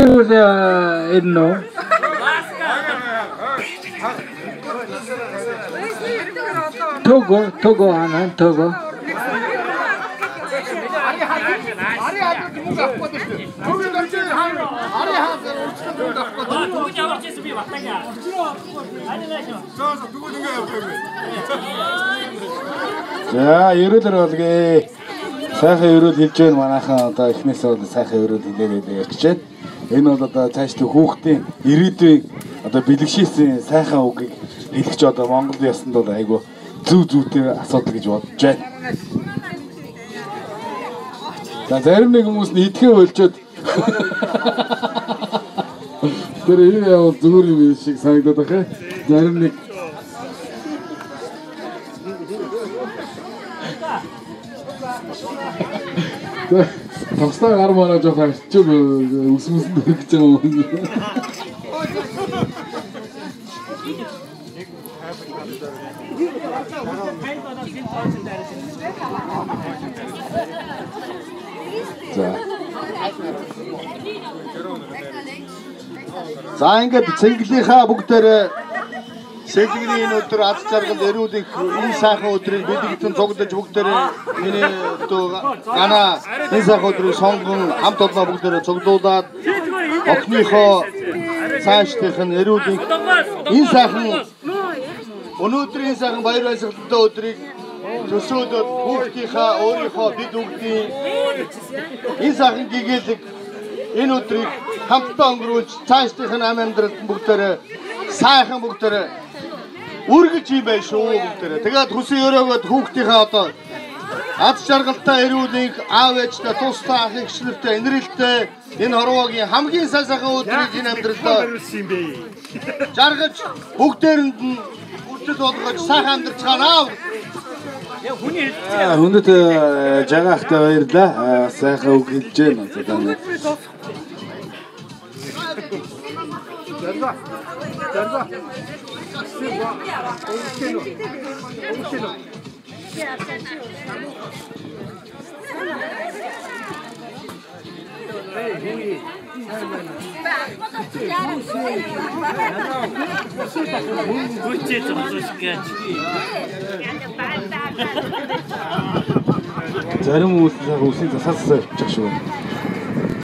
Enno. Togo 하나 Togo. 자, ерөөлөр болгээ. Сайхан ерөөл хэлж байна манайхан одоо эхнээсээ бол сайхан ерөөл хэлээд ярьж байна. Энэ бол одоо цаашдаа хүүхдийн ирээдүйн одоо бэлгшээсийн сайхан үгийг хэлэх ч одоо Монгол ясанд бол айгүй зүв зүйтэй асуудал гэж бодож байна. За зарим нэг хүмүүс нь идэхээ болчоод тэр энэ яа зүгээр юм шиг санагдаад байна. Зарим нэг Тостаа гар мараа жоохон арчиг үсмэсэнд хүрэж байгаа юм. За ингээд цэнгэлийнхаа бүгдээрээ Сэлгэний энэ өдөр аз жаргал эрүүлэх энэ сайхан өдрийг бэлэгдэн цуглаж бүгдээрээ миний гана энэ сайхан өдрийг сонгон хамт олоо бүгдээрээ цуглуулад охиныхоо цаашдынх нь эрүүлэх энэ сайхан өнөөдрийн сайхан баяр баясгалантай өдрийг төсөөлөд хүүхдийнхаа өөрийнхөө бид бүгдийн энэ сайхан гэгээлэг энэ өдрийг хамтдаа өнгөрүүлж цаашдынх нь амьдралд бүгдээрээ сайхан бүгдээрээ үргэж юм байна шүү бүгдээрээ. Тэгээд хүсэн өрөөгөөд хүүхдийнхээ одоо аз жаргалтай эрүүлэх аав ээжтэй тустай ах эгчлэртэй инрэлтэй энэ хорвоогийн хамгийн сайхан өдрийг энэ амьдралдаа жаргаж бүгдээрэнд нь үржил болгож сайхан амьдарч байгаа. Хүнэт жагаахтай баярлаа. Сайхан үг хэлж байна. Зарим хүмүүс үсийн засаас явчих шүү.